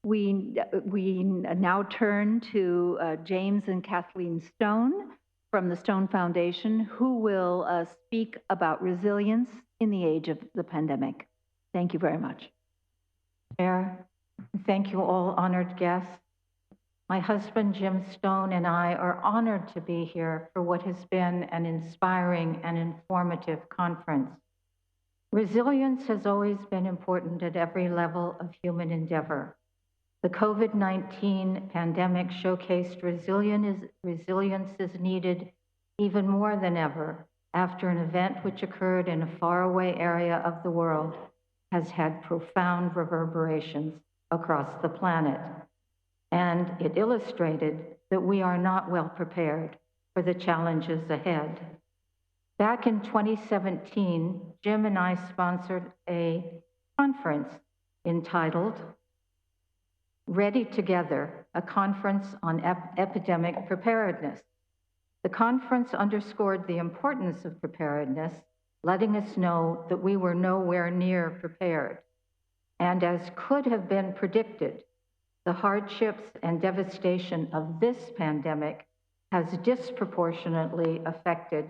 We now turn to James and Kathleen Stone from the Stone Foundation, who will speak about resilience in the age of the pandemic. Thank you very much. Chair, thank you all honored guests. My husband, Jim Stone, and I are honored to be here for what has been an inspiring and informative conference. Resilience has always been important at every level of human endeavor. The COVID-19 pandemic showcased resilience is needed even more than ever after an event which occurred in a faraway area of the world has had profound reverberations across the planet. And it illustrated that we are not well prepared for the challenges ahead. Back in 2017, Jim and I sponsored a conference entitled Ready Together, a conference on epidemic preparedness. The conference underscored the importance of preparedness, letting us know that we were nowhere near prepared. And as could have been predicted, the hardships and devastation of this pandemic has disproportionately affected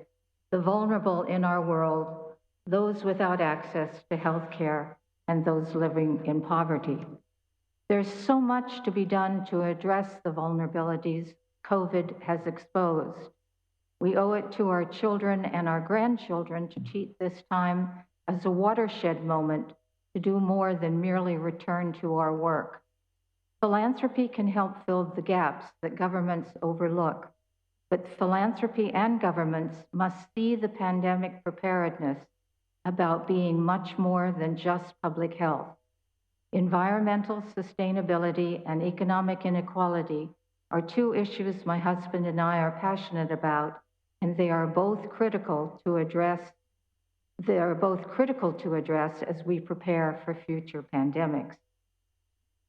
the vulnerable in our world, those without access to health care, and those living in poverty. There's so much to be done to address the vulnerabilities COVID has exposed. We owe it to our children and our grandchildren to treat this time as a watershed moment to do more than merely return to our work. Philanthropy can help fill the gaps that governments overlook, but philanthropy and governments must see the pandemic preparedness about being much more than just public health. Environmental sustainability and economic inequality are two issues my husband and I are passionate about, and they are both critical to address as we prepare for future pandemics.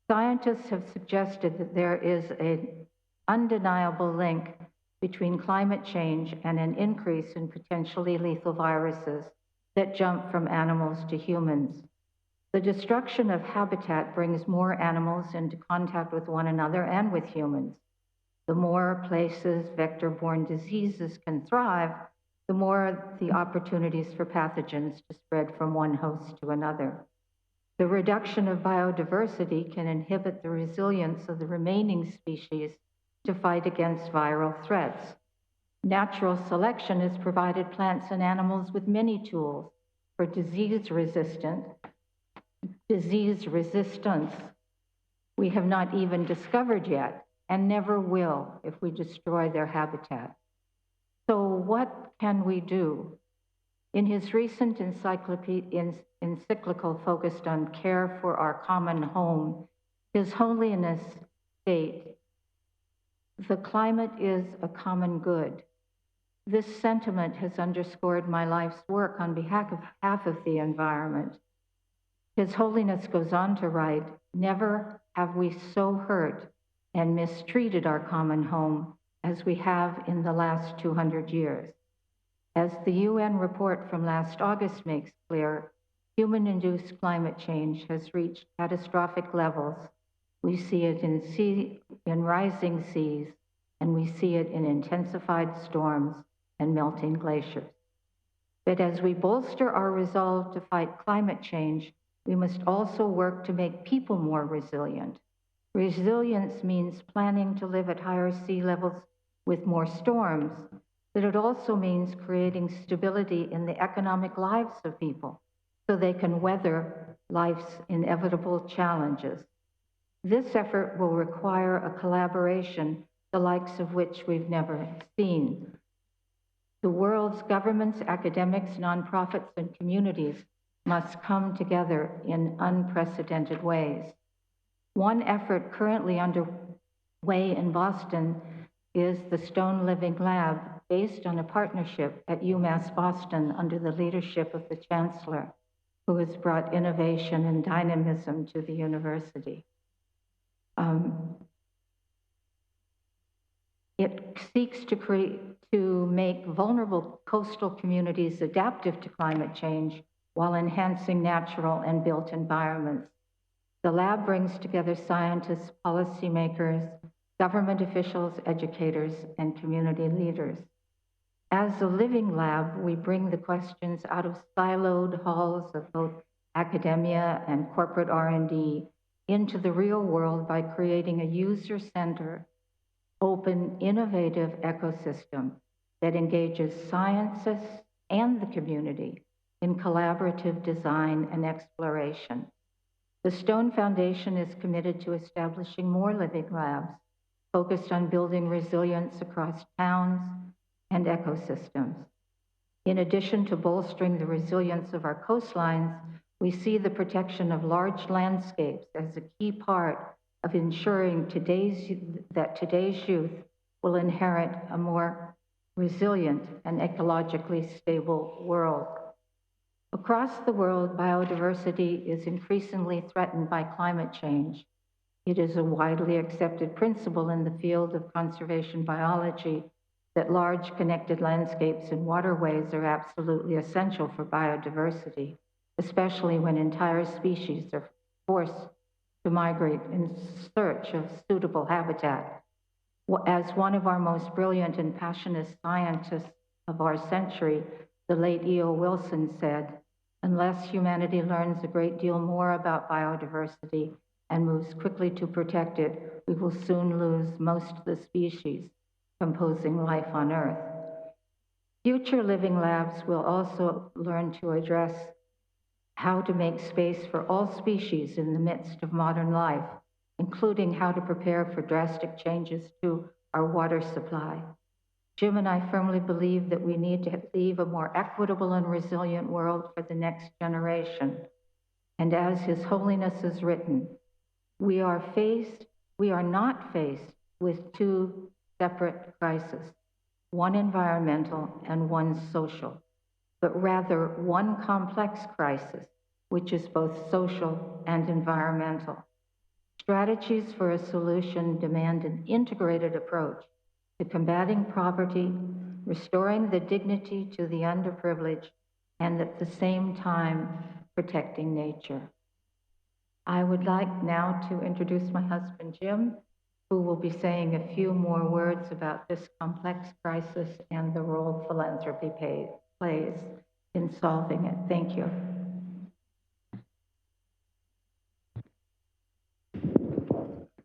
Scientists have suggested that there is an undeniable link between climate change and an increase in potentially lethal viruses that jump from animals to humans. The destruction of habitat brings more animals into contact with one another and with humans. The more places vector-borne diseases can thrive, the more the opportunities for pathogens to spread from one host to another. The reduction of biodiversity can inhibit the resilience of the remaining species to fight against viral threats. Natural selection has provided plants and animals with many tools for disease resistance we have not even discovered yet and never will if we destroy their habitat. So what can we do? In his recent encyclical focused on care for our common home, His Holiness states, "The climate is a common good." This sentiment has underscored my life's work on behalf of the environment. His Holiness goes on to write, "Never have we so hurt and mistreated our common home as we have in the last 200 years. As the UN report from last August makes clear, human-induced climate change has reached catastrophic levels. We see it in rising seas, and we see it in intensified storms and melting glaciers. But as we bolster our resolve to fight climate change, we must also work to make people more resilient. Resilience means planning to live at higher sea levels with more storms, but it also means creating stability in the economic lives of people so they can weather life's inevitable challenges. This effort will require a collaboration the likes of which we've never seen. The world's governments, academics, nonprofits, and communities must come together in unprecedented ways. One effort currently underway in Boston is the Stone Living Lab, based on a partnership at UMass Boston under the leadership of the Chancellor, who has brought innovation and dynamism to the university. It seeks to make vulnerable coastal communities adaptive to climate change while enhancing natural and built environments. The lab brings together scientists, policymakers, government officials, educators, and community leaders. As a living lab, we bring the questions out of siloed halls of both academia and corporate R&D into the real world by creating a user-centered, open, innovative ecosystem that engages scientists and the community in collaborative design and exploration. The Stone Foundation is committed to establishing more living labs focused on building resilience across towns and ecosystems. In addition to bolstering the resilience of our coastlines, we see the protection of large landscapes as a key part of ensuring that today's youth will inherit a more resilient and ecologically stable world. Across the world, biodiversity is increasingly threatened by climate change. It is a widely accepted principle in the field of conservation biology that large connected landscapes and waterways are absolutely essential for biodiversity, especially when entire species are forced to migrate in search of suitable habitat. As one of our most brilliant and passionate scientists of our century, the late E.O. Wilson said, "Unless humanity learns a great deal more about biodiversity and moves quickly to protect it, we will soon lose most of the species composing life on Earth." Future living labs will also learn to address how to make space for all species in the midst of modern life, including how to prepare for drastic changes to our water supply. Jim and I firmly believe that we need to leave a more equitable and resilient world for the next generation. And as His Holiness has written, we are not faced with two separate crises, one environmental and one social, but rather one complex crisis, which is both social and environmental. Strategies for a solution demand an integrated approach to combating poverty, restoring the dignity to the underprivileged, and at the same time, protecting nature. I would like now to introduce my husband, Jim, who will be saying a few more words about this complex crisis and the role philanthropy plays in solving it. Thank you.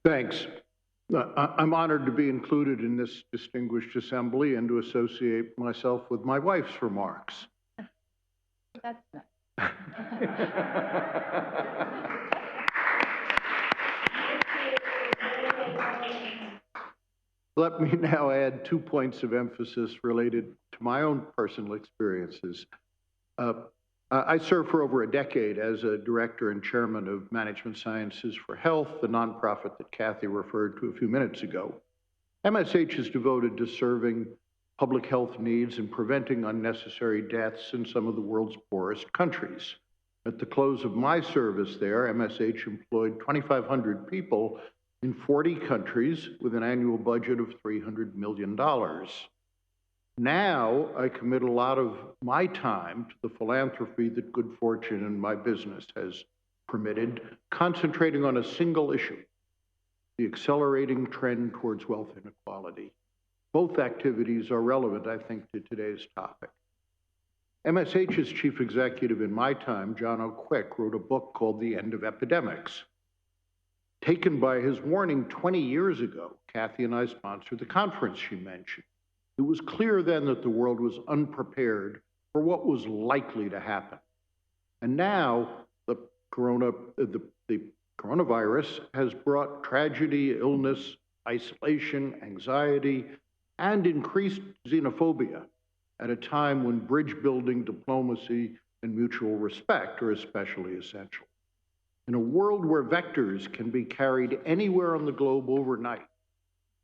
Thanks. I'm honored to be included in this distinguished assembly and to associate myself with my wife's remarks. That's nice. Let me now add 2 points of emphasis related to my own personal experiences. I served for over a decade as a director and chairman of Management Sciences for Health, the nonprofit that Kathy referred to a few minutes ago. MSH is devoted to serving public health needs and preventing unnecessary deaths in some of the world's poorest countries. At the close of my service there, MSH employed 2,500 people in 40 countries with an annual budget of $300 million. Now, I commit a lot of my time to the philanthropy that good fortune in my business has permitted, concentrating on a single issue, the accelerating trend towards wealth inequality. Both activities are relevant, I think, to today's topic. MSH's chief executive in my time, John O. Quick, wrote a book called The End of Epidemics. Taken by his warning 20 years ago, Kathy and I sponsored the conference she mentioned. It was clear then that the world was unprepared for what was likely to happen. And now the coronavirus has brought tragedy, illness, isolation, anxiety, and increased xenophobia at a time when bridge building, diplomacy, and mutual respect are especially essential. In a world where vectors can be carried anywhere on the globe overnight,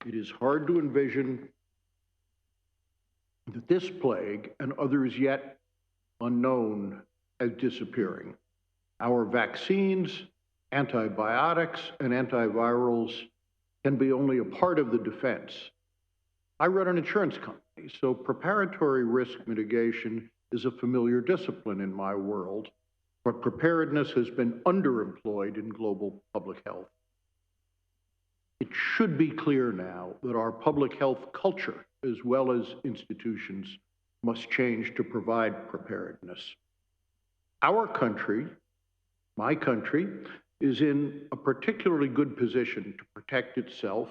it is hard to envision that this plague and others yet unknown as disappearing. Our vaccines, antibiotics, and antivirals can be only a part of the defense. I run an insurance company, so preparatory risk mitigation is a familiar discipline in my world. but preparedness has been underemployed in global public health. It should be clear now that our public health culture, as well as institutions, must change to provide preparedness. Our country, my country, is in a particularly good position to protect itself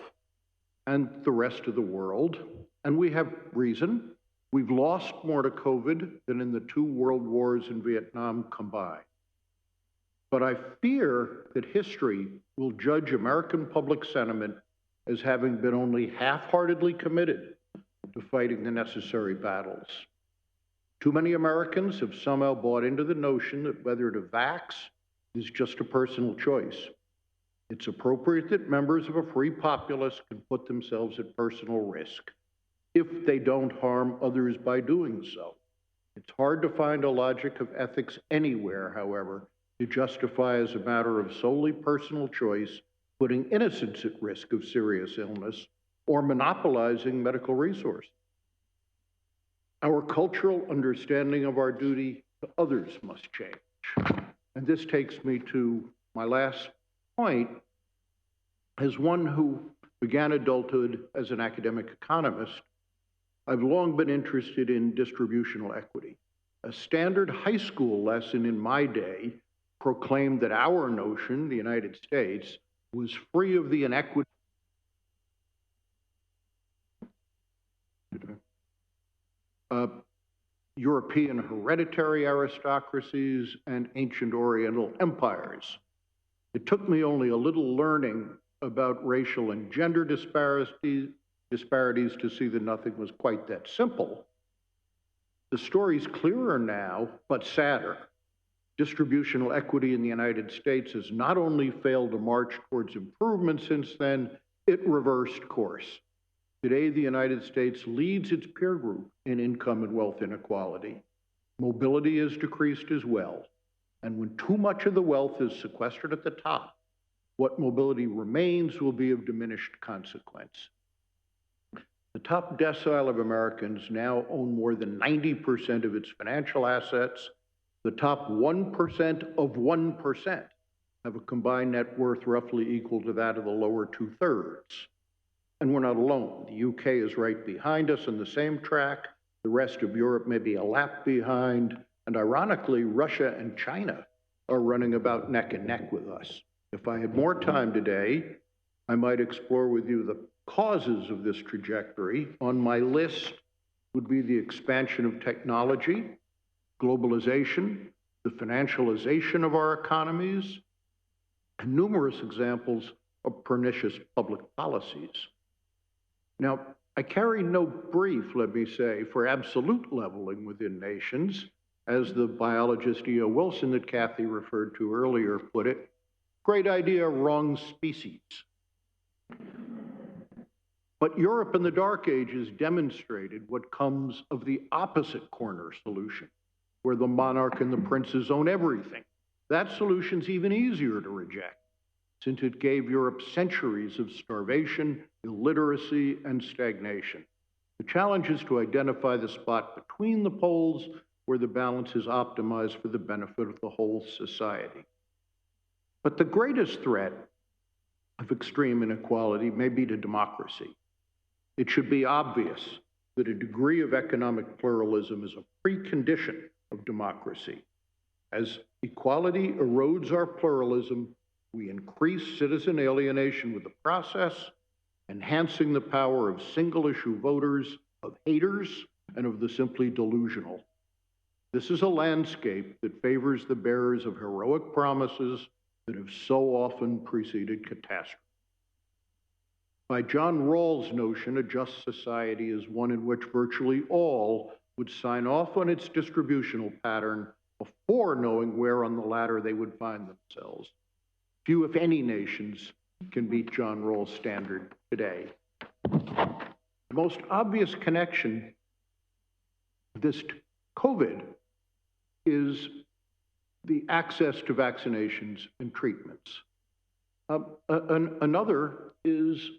and the rest of the world, and we have reason. We've lost more to COVID than in the 2 world wars in Vietnam combined. But I fear that history will judge American public sentiment as having been only half-heartedly committed to fighting the necessary battles. Too many Americans have somehow bought into the notion that whether to vax is just a personal choice. It's appropriate that members of a free populace can put themselves at personal risk if they don't harm others by doing so. It's hard to find a logic of ethics anywhere, however, to justify as a matter of solely personal choice putting innocents at risk of serious illness or monopolizing medical resources. Our cultural understanding of our duty to others must change. And this takes me to my last point. As one who began adulthood as an academic economist, I've long been interested in distributional equity. A standard high school lesson in my day proclaimed that our notion, the United States, was free of the inequity European hereditary aristocracies and ancient Oriental empires. It took me only a little learning about racial and gender disparities to see that nothing was quite that simple. The story's clearer now, but sadder. Distributional equity in the United States has not only failed to march towards improvement since then, it reversed course. Today, the United States leads its peer group in income and wealth inequality. Mobility has decreased as well. And when too much of the wealth is sequestered at the top, what mobility remains will be of diminished consequence. The top decile of Americans now own more than 90% of its financial assets. The top 1% of 1% have a combined net worth roughly equal to that of the lower 2/3. And we're not alone. The UK is right behind us on the same track. The rest of Europe may be a lap behind. And ironically, Russia and China are running about neck and neck with us. If I had more time today, I might explore with you the causes of this trajectory. On my list would be the expansion of technology, globalization, the financialization of our economies, and numerous examples of pernicious public policies. Now, I carry no brief, let me say, for absolute leveling within nations, as the biologist E.O. Wilson that Kathy referred to earlier put it. Great idea, wrong species. But Europe in the Dark Ages demonstrated what comes of the opposite corner solution, where the monarch and the princes own everything. That solution's even easier to reject, since it gave Europe centuries of starvation, illiteracy, and stagnation. The challenge is to identify the spot between the poles where the balance is optimized for the benefit of the whole society. But the greatest threat of extreme inequality may be to democracy. It should be obvious that a degree of economic pluralism is a precondition of democracy. As equality erodes our pluralism, we increase citizen alienation with the process, enhancing the power of single-issue voters, of haters, and of the simply delusional. This is a landscape that favors the bearers of heroic promises that have so often preceded catastrophe. By John Rawls' notion, a just society is one in which virtually all would sign off on its distributional pattern before knowing where on the ladder they would find themselves. Few, if any, nations can beat John Rawls' standard today. The most obvious connection of this to COVID is the access to vaccinations and treatments. Another is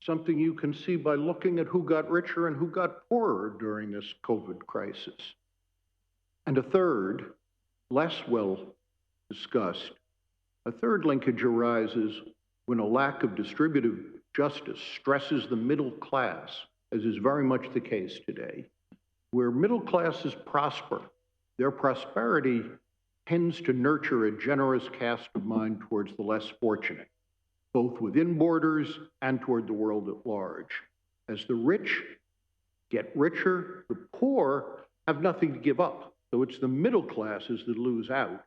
something you can see by looking at who got richer and who got poorer during this COVID crisis. And a third, less well discussed. A third linkage arises when a lack of distributive justice stresses the middle class, as is very much the case today. Where middle classes prosper, their prosperity tends to nurture a generous cast of mind towards the less fortunate, both within borders and toward the world at large. As the rich get richer, the poor have nothing to give up. So it's the middle classes that lose out,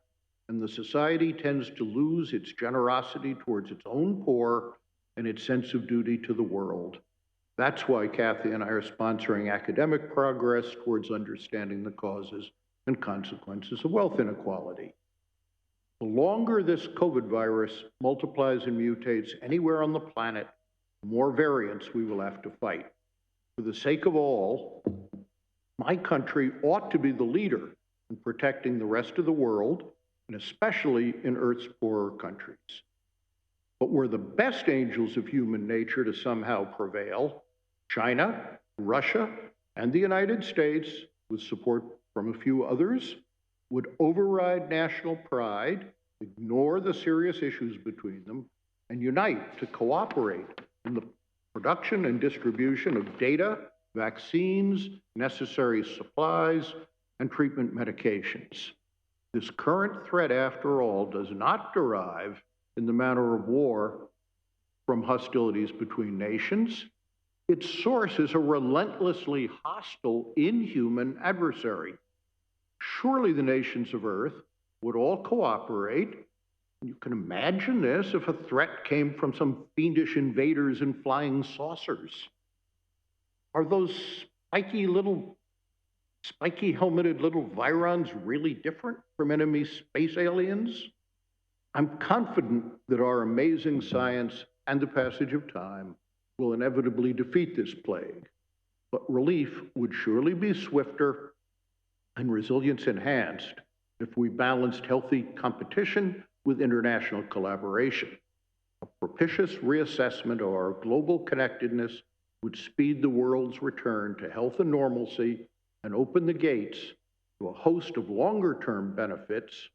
and the society tends to lose its generosity towards its own poor and its sense of duty to the world. That's why Kathy and I are sponsoring academic progress towards understanding the causes and consequences of wealth inequality. The longer this COVID virus multiplies and mutates anywhere on the planet, the more variants we will have to fight. For the sake of all, my country ought to be the leader in protecting the rest of the world, and especially in Earth's poorer countries. But were the best angels of human nature to somehow prevail, China, Russia, and the United States, with support from a few others, would override national pride, ignore the serious issues between them, and unite to cooperate in the production and distribution of data, vaccines, necessary supplies, and treatment medications. This current threat, after all, does not derive in the manner of war from hostilities between nations. Its source is a relentlessly hostile, inhuman adversary. Surely the nations of Earth would all cooperate. You can imagine this if a threat came from some fiendish invaders in flying saucers. Are those spiky helmeted little virons really different from enemy space aliens? I'm confident that our amazing science and the passage of time will inevitably defeat this plague, but relief would surely be swifter and resilience enhanced if we balanced healthy competition with international collaboration. A propitious reassessment of our global connectedness would speed the world's return to health and normalcy and open the gates to a host of longer-term benefits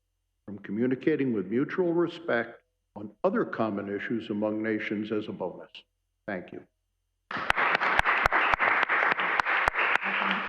from communicating with mutual respect on other common issues among nations as a bonus. Thank you.